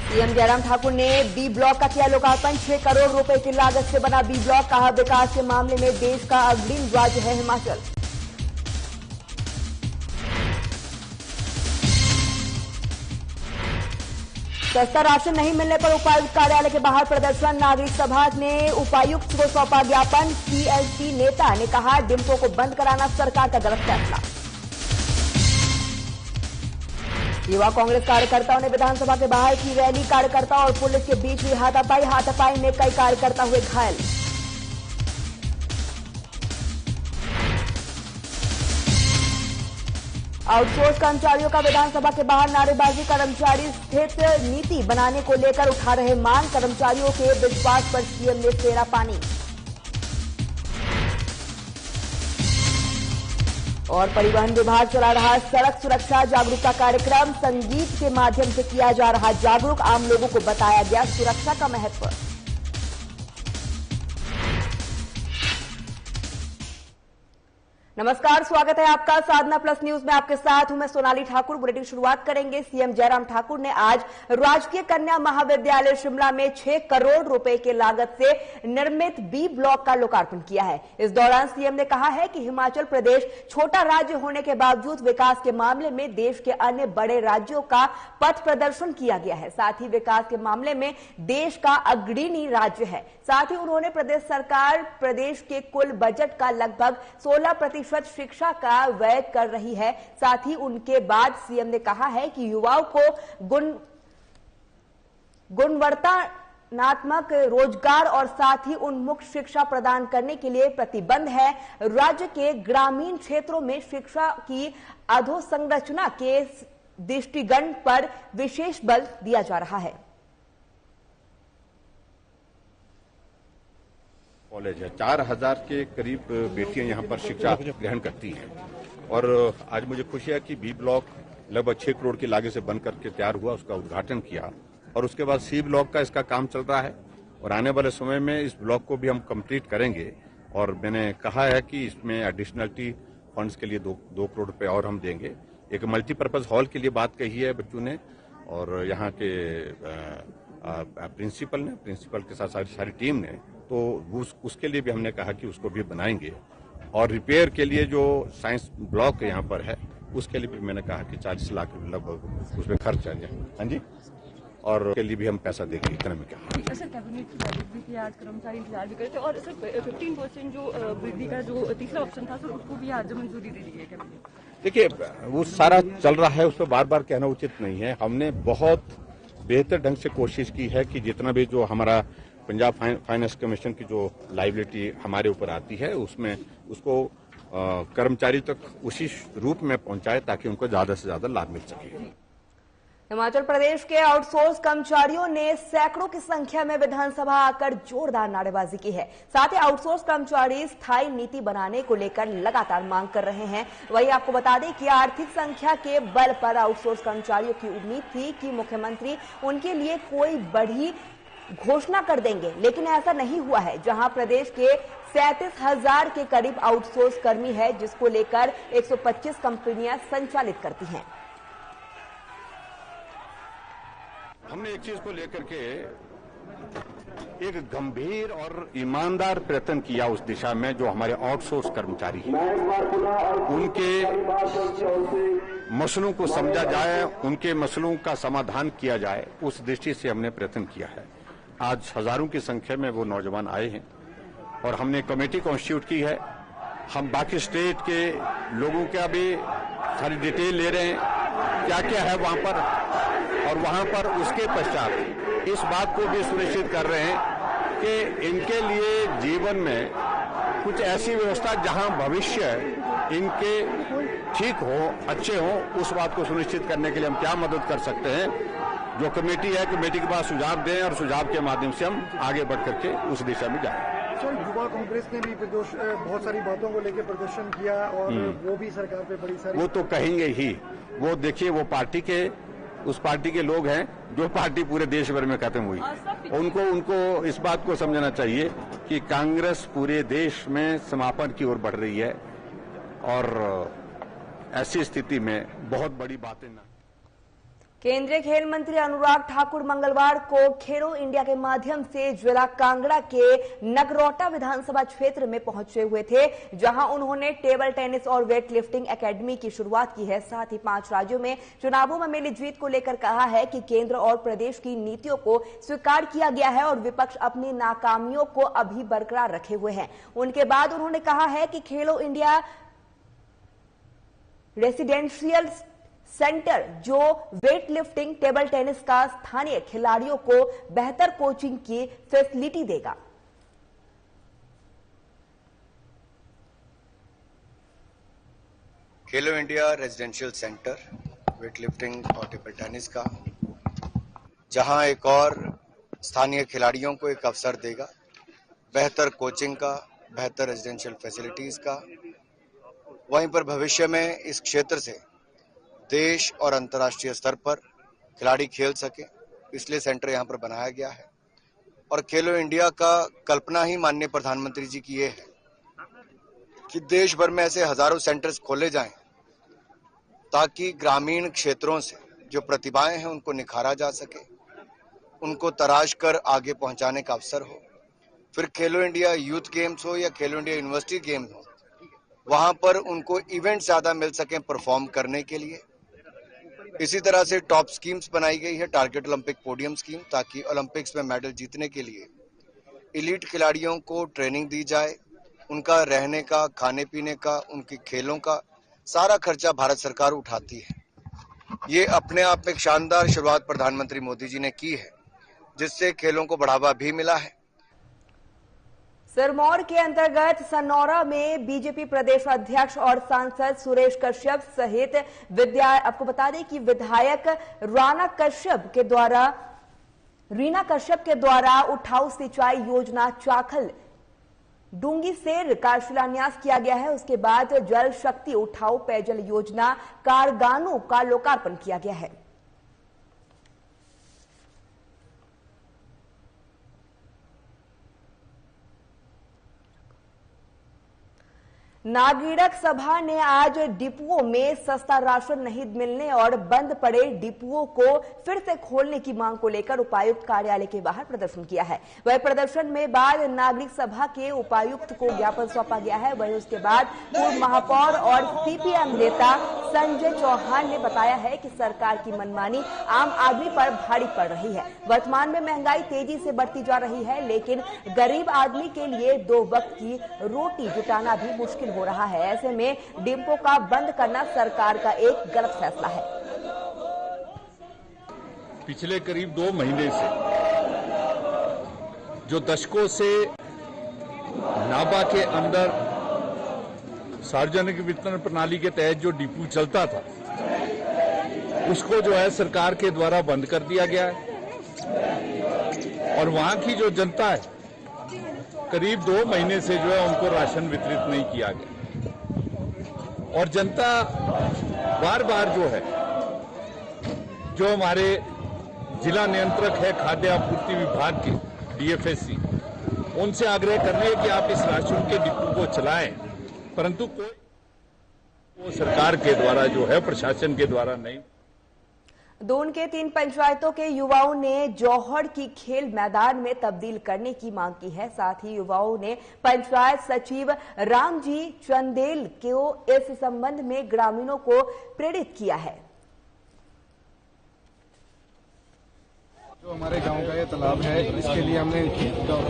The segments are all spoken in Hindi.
सीएम जयराम ठाकुर ने बी ब्लॉक का किया लोकार्पण। 6 करोड़ रुपए की लागत से बना बी ब्लॉक। कहा, विकास के मामले में देश का अग्रणी राज्य है हिमाचल। सस्ता राशन नहीं मिलने पर उपायुक्त कार्यालय के बाहर प्रदर्शन। नागरिक सभा ने उपायुक्त को सौंपा ज्ञापन। सीएलपी नेता ने कहा, डिम्पो को बंद कराना सरकार का गलत फैसला। युवा कांग्रेस कार्यकर्ताओं ने विधानसभा के बाहर की रैली। कार्यकर्ताओं और पुलिस के बीच हुई हाथापाई में कई कार्यकर्ता हुए घायल। आउटसोर्स कर्मचारियों का विधानसभा के बाहर नारेबाजी। कर्मचारी स्थित नीति बनाने को लेकर उठा रहे मांग। कर्मचारियों के विश्वास पर सीएम ने फेरा पानी। और परिवहन विभाग चला रहा सड़क सुरक्षा जागरूकता कार्यक्रम। संगीत के माध्यम से किया जा रहा जागरूक। आम लोगों को बताया गया सुरक्षा का महत्व। नमस्कार, स्वागत है आपका साधना प्लस न्यूज में। आपके साथ हूं मैं सोनाली ठाकुर। बुलेटिन शुरुआत करेंगे। सीएम जयराम ठाकुर ने आज राजकीय कन्या महाविद्यालय शिमला में 6 करोड़ रुपए के लागत से निर्मित बी ब्लॉक का लोकार्पण किया है। इस दौरान सीएम ने कहा है कि हिमाचल प्रदेश छोटा राज्य होने के बावजूद विकास के मामले में देश के अन्य बड़े राज्यों का पथ प्रदर्शन किया गया है। साथ ही विकास के मामले में देश का अग्रणी राज्य है। साथ ही उन्होंने प्रदेश सरकार प्रदेश के कुल बजट का लगभग 16% शिक्षा का व्यय कर रही है। साथ ही उनके बाद सीएम ने कहा है कि युवाओं को गुणवत्तात्मक रोजगार और साथ ही उन्मुख शिक्षा प्रदान करने के लिए प्रतिबद्ध है। राज्य के ग्रामीण क्षेत्रों में शिक्षा की अधोसंरचना के दृष्टिगत पर विशेष बल दिया जा रहा है। कॉलेज है, 4000 के करीब बेटियां यहाँ पर शिक्षा ग्रहण करती हैं। और आज मुझे खुशी है कि बी ब्लॉक लगभग 6 करोड़ की लागत से बन करके तैयार हुआ, उसका उद्घाटन किया। और उसके बाद सी ब्लॉक का इसका काम चल रहा है और आने वाले समय में इस ब्लॉक को भी हम कंप्लीट करेंगे। और मैंने कहा है कि इसमें एडिशनलिटी फंड्स के लिए 2 करोड़ रुपए और हम देंगे। एक मल्टीपर्पज हॉल के लिए बात कही है बच्चों ने और यहाँ के प्रिंसिपल के साथ सारी टीम ने, तो उसके लिए भी हमने कहा कि उसको भी बनाएंगे। और रिपेयर के लिए जो साइंस ब्लॉक यहाँ पर है उसके लिए भी मैंने कहा कि 40 लाख लगभग उसमें खर्च आ जाए। हाँ जी, और के लिए भी हम पैसा देंगे। इतना में क्या सर, कैबिनेट की बैठक भी थी आज, कर्मचारी इंतजार भी करते और सर 15% जो वृद्धि का जो तीसरा ऑप्शन था सर उसको भी आज मंजूरी दे दी है कैबिनेट। देखिए, वो सारा चल रहा है, उस पर बार बार कहना उचित नहीं है। हमने बहुत बेहतर ढंग से कोशिश की है कि जितना भी जो हमारा पंजाब फाइनेंस कमीशन की जो लायबिलिटी हमारे ऊपर आती है उसमें उसको कर्मचारी तक उसी रूप में पहुंचाए ताकि उनको ज्यादा से ज्यादा लाभ मिल सके। हिमाचल प्रदेश के आउटसोर्स कर्मचारियों ने सैकड़ों की संख्या में विधानसभा आकर जोरदार नारेबाजी की है। साथ ही आउटसोर्स कर्मचारी स्थायी नीति बनाने को लेकर लगातार मांग कर रहे हैं। वहीं आपको बता दें कि आर्थिक संख्या के बल पर आउटसोर्स कर्मचारियों की उम्मीद थी कि मुख्यमंत्री उनके लिए कोई बड़ी घोषणा कर देंगे, लेकिन ऐसा नहीं हुआ है। जहां प्रदेश के 37,000 के करीब आउटसोर्स कर्मी है, जिसको लेकर 125 कंपनियां संचालित करती हैं। हमने एक चीज को लेकर के एक गंभीर और ईमानदार प्रयत्न किया उस दिशा में, जो हमारे आउटसोर्स कर्मचारी हैं उनके मसलों को समझा जाए, उनके मसलों का समाधान किया जाए, उस दृष्टि से हमने प्रयत्न किया है। आज हजारों की संख्या में वो नौजवान आए हैं और हमने कमेटी कॉन्स्टिट्यूट की है। हम बाकी स्टेट के लोगों का भी सारी डिटेल ले रहे हैं क्या क्या है वहां पर, और वहां पर उसके पश्चात इस बात को भी सुनिश्चित कर रहे हैं कि इनके लिए जीवन में कुछ ऐसी व्यवस्था जहां भविष्य इनके ठीक हो, अच्छे हो, उस बात को सुनिश्चित करने के लिए हम क्या मदद कर सकते हैं। जो कमेटी है, कमेटी के पास सुझाव दें और सुझाव के माध्यम से हम आगे बढ़ करके उस दिशा में जाएं। सर, युवा कांग्रेस ने भी बहुत सारी बातों को लेकर प्रदर्शन किया और वो भी सरकार पे बड़ी सारी, वो तो कहेंगे ही। वो देखिए, वो उस पार्टी के लोग हैं जो पार्टी पूरे देश भर में खत्म हुई। उनको इस बात को समझना चाहिए कि कांग्रेस पूरे देश में समापन की ओर बढ़ रही है और ऐसी स्थिति में बहुत बड़ी बातें ना। केंद्रीय खेल मंत्री अनुराग ठाकुर मंगलवार को खेलो इंडिया के माध्यम से जिला कांगड़ा के नगरोटा विधानसभा क्षेत्र में पहुंचे हुए थे, जहां उन्होंने टेबल टेनिस और वेट लिफ्टिंग एकेडमी की शुरुआत की है। साथ ही 5 राज्यों में चुनावों में मिली जीत को लेकर कहा है कि केंद्र और प्रदेश की नीतियों को स्वीकार किया गया है और विपक्ष अपनी नाकामियों को अभी बरकरार रखे हुए हैं। उनके बाद उन्होंने कहा है कि खेलो इंडिया रेसिडेंशियल सेंटर जो वेट लिफ्टिंग, टेबल टेनिस का स्थानीय खिलाड़ियों को बेहतर कोचिंग की फैसिलिटी देगा। खेलो India residential centre weight lifting और टेबल टेनिस का, जहां एक और स्थानीय खिलाड़ियों को एक अवसर देगा, बेहतर कोचिंग का, बेहतर रेजिडेंशियल फैसिलिटीज का। वहीं पर भविष्य में इस क्षेत्र से देश और अंतर्राष्ट्रीय स्तर पर खिलाड़ी खेल सके, इसलिए सेंटर यहां पर बनाया गया है। और खेलो इंडिया का कल्पना ही माननीय प्रधानमंत्री जी की ये है कि देश भर में ऐसे हजारों सेंटर्स खोले जाएं ताकि ग्रामीण क्षेत्रों से जो प्रतिभाएं हैं उनको निखारा जा सके, उनको तराश कर आगे पहुंचाने का अवसर हो। फिर खेलो इंडिया यूथ गेम्स हो या खेलो इंडिया यूनिवर्सिटी गेम्स हो, वहां पर उनको इवेंट ज्यादा मिल सके परफॉर्म करने के लिए। इसी तरह से टॉप स्कीम्स बनाई गई है, टारगेट ओलंपिक पोडियम स्कीम, ताकि ओलंपिक्स में मेडल जीतने के लिए एलीट खिलाड़ियों को ट्रेनिंग दी जाए। उनका रहने का, खाने पीने का, उनकी खेलों का सारा खर्चा भारत सरकार उठाती है। ये अपने आप में एक शानदार शुरुआत प्रधानमंत्री मोदी जी ने की है, जिससे खेलों को बढ़ावा भी मिला है। सिरमौर के अंतर्गत सनौरा में बीजेपी प्रदेश अध्यक्ष और सांसद सुरेश कश्यप सहित आपको बता दें कि विधायक रीना कश्यप के द्वारा उठाऊ सिंचाई योजना चाखल डूंगीसेर का शिलान्यास किया गया है। उसके बाद जल शक्ति उठाऊ पेयजल योजना कारगानों का लोकार्पण किया गया है। नागरिक सभा ने आज डिपुओं में सस्ता राशन नहीं मिलने और बंद पड़े डिपुओं को फिर से खोलने की मांग को लेकर उपायुक्त कार्यालय के बाहर प्रदर्शन किया है। वही प्रदर्शन में बाद नागरिक सभा के उपायुक्त को ज्ञापन सौंपा गया है। वही उसके बाद पूर्व महापौर और सीपीएम नेता संजय चौहान ने बताया है कि सरकार की मनमानी आम आदमी पर भारी पड़ रही है। वर्तमान में महंगाई तेजी से बढ़ती जा रही है, लेकिन गरीब आदमी के लिए 2 वक्त की रोटी जुटाना भी मुश्किल हो रहा है। ऐसे में डिपो का बंद करना सरकार का एक गलत फैसला है। पिछले करीब 2 महीने से जो दशकों से नाबा के अंदर सार्वजनिक वितरण प्रणाली के तहत जो डिपो चलता था, उसको जो है सरकार के द्वारा बंद कर दिया गया है। और वहां की जो जनता है, करीब 2 महीने से जो है उनको राशन वितरित नहीं किया गया। और जनता बार बार जो है, जो हमारे जिला नियंत्रक है खाद्य आपूर्ति विभाग के डीएफएससी, उनसे आग्रह कर रहे हैं कि आप इस राशन के डिपो को चलाएं, परंतु कोई वो सरकार के द्वारा जो है, प्रशासन के द्वारा नहीं। दून के 3 पंचायतों के युवाओं ने जौहड़ की खेल मैदान में तब्दील करने की मांग की है। साथ ही युवाओं ने पंचायत सचिव रामजी चंदेल को इस संबंध में ग्रामीणों को प्रेरित किया है। जो हमारे गांव का ये तालाब है, इसके लिए हमने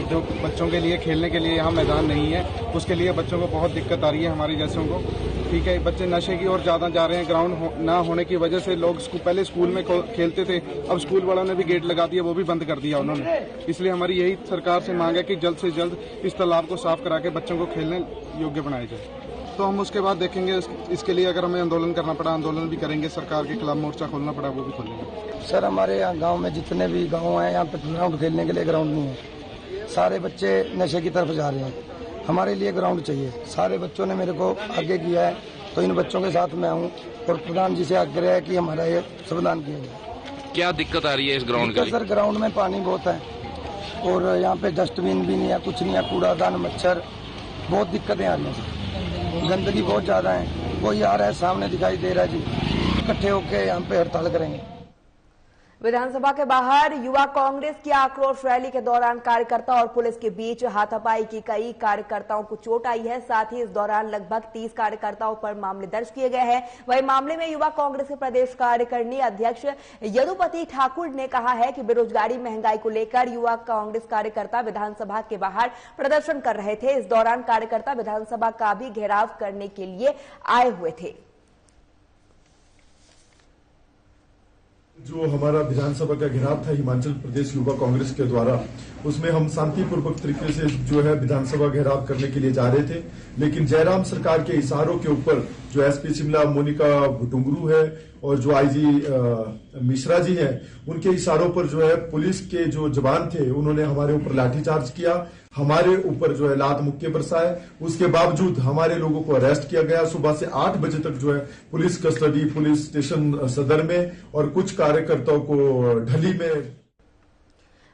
जो बच्चों के लिए खेलने के लिए यहाँ मैदान नहीं है, उसके लिए बच्चों को बहुत दिक्कत आ रही है, हमारे जैसों को। ठीक है, बच्चे नशे की ओर ज्यादा जा रहे हैं। ग्राउंड ना होने की वजह से लोग पहले स्कूल में खेलते थे, अब स्कूल वालों ने भी गेट लगा दिया, वो भी बंद कर दिया उन्होंने। इसलिए हमारी यही सरकार से मांग है कि जल्द से जल्द इस तालाब को साफ करा के बच्चों को खेलने योग्य बनाया जाए। तो हम उसके बाद देखेंगे, इसके लिए अगर हमें आंदोलन करना पड़ा, आंदोलन भी करेंगे। सरकार के खिलाफ मोर्चा खोलना पड़ा, वो भी खोलेंगे। सर, हमारे यहाँ गांव में जितने भी गांव हैं, यहाँ पे ग्राउंड खेलने के लिए ग्राउंड नहीं है। सारे बच्चे नशे की तरफ जा रहे हैं। हमारे लिए ग्राउंड चाहिए। सारे बच्चों ने मेरे को आगे किया है, तो इन बच्चों के साथ मैं हूँ और प्रधान जी से आग्रह है कि हमारा ये समाधान किया जाए। क्या दिक्कत आ रही है इस ग्राउंड के लिए? सर, ग्राउंड में पानी बहुत है और यहाँ पे डस्टबिन भी नहीं है, कुछ नहीं है, कूड़ादान, मच्छर, बहुत दिक्कतें आ रही हैं। गंदगी बहुत ज्यादा है। कोई आ रहा है, सामने दिखाई दे रहा है जी, इकट्ठे होकर यहाँ पे हड़ताल करेंगे। विधानसभा के बाहर युवा कांग्रेस की आक्रोश रैली के दौरान कार्यकर्ता और पुलिस के बीच हाथापाई की कई कार्यकर्ताओं को चोट आई है। साथ ही इस दौरान लगभग 30 कार्यकर्ताओं पर मामले दर्ज किए गए हैं। वहीं मामले में युवा कांग्रेस के प्रदेश कार्यकारिणी अध्यक्ष यदुपति ठाकुर ने कहा है कि बेरोजगारी महंगाई को लेकर युवा कांग्रेस कार्यकर्ता विधानसभा के बाहर प्रदर्शन कर रहे थे। इस दौरान कार्यकर्ता विधानसभा का भी घेराव करने के लिए आए हुए थे। जो हमारा विधानसभा का घेराव था हिमाचल प्रदेश युवा कांग्रेस के द्वारा, उसमें हम शांतिपूर्वक तरीके से जो है विधानसभा घेराव करने के लिए जा रहे थे, लेकिन जयराम सरकार के इशारों के ऊपर जो एसपी शिमला मोनिका भुटुंगरू है और जो आईजी मिश्रा जी हैं, उनके इशारों पर जो है पुलिस के जो जवान थे उन्होंने हमारे ऊपर लाठीचार्ज किया, हमारे ऊपर जो है लात मुक्के बरसाए। उसके बावजूद हमारे लोगों को अरेस्ट किया गया। सुबह से 8 बजे तक जो है पुलिस कस्टडी पुलिस स्टेशन सदर में और कुछ कार्यकर्ताओं को ढली में।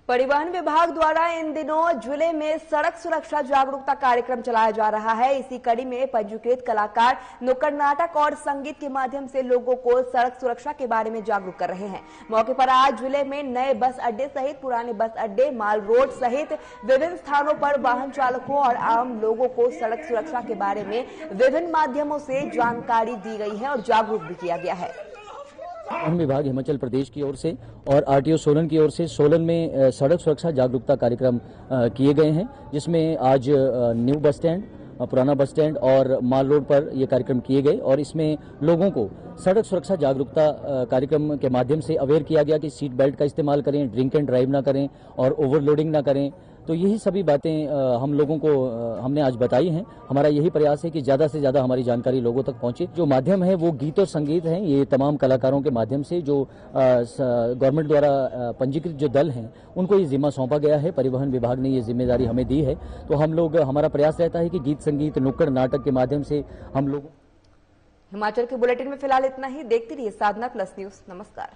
परिवहन विभाग द्वारा इन दिनों जिले में सड़क सुरक्षा जागरूकता कार्यक्रम चलाया जा रहा है। इसी कड़ी में पंजीकृत कलाकार नुक्कड़ नाटक और संगीत के माध्यम से लोगों को सड़क सुरक्षा के बारे में जागरूक कर रहे हैं। मौके पर आज जिले में नए बस अड्डे सहित पुराने बस अड्डे, माल रोड सहित विभिन्न स्थानों पर वाहन चालकों और आम लोगों को सड़क सुरक्षा के बारे में विभिन्न माध्यमों से जानकारी दी गई है और जागरूक भी किया गया है। परिवहन विभाग हिमाचल प्रदेश की ओर से और आरटीओ सोलन की ओर से सोलन में सड़क सुरक्षा जागरूकता कार्यक्रम किए गए हैं, जिसमें आज न्यू बस स्टैंड, पुराना बस स्टैंड और माल रोड पर ये कार्यक्रम किए गए और इसमें लोगों को सड़क सुरक्षा जागरूकता कार्यक्रम के माध्यम से अवेयर किया गया कि सीट बेल्ट का इस्तेमाल करें, ड्रिंक एंड ड्राइव ना करें और ओवरलोडिंग ना करें। तो यही सभी बातें हम लोगों को हमने आज बताई हैं। हमारा यही प्रयास है कि ज्यादा से ज्यादा हमारी जानकारी लोगों तक पहुंचे। जो माध्यम है वो गीत और संगीत हैं। ये तमाम कलाकारों के माध्यम से जो गवर्नमेंट द्वारा पंजीकृत जो दल हैं उनको ये जिम्मा सौंपा गया है। परिवहन विभाग ने ये जिम्मेदारी हमें दी है। तो हम लोग, हमारा प्रयास रहता है कि गीत संगीत नुक्कड़ नाटक के माध्यम से हम लोग। हिमाचल के बुलेटिन में फिलहाल इतना ही। देखते रहिए साधना प्लस न्यूज। नमस्कार।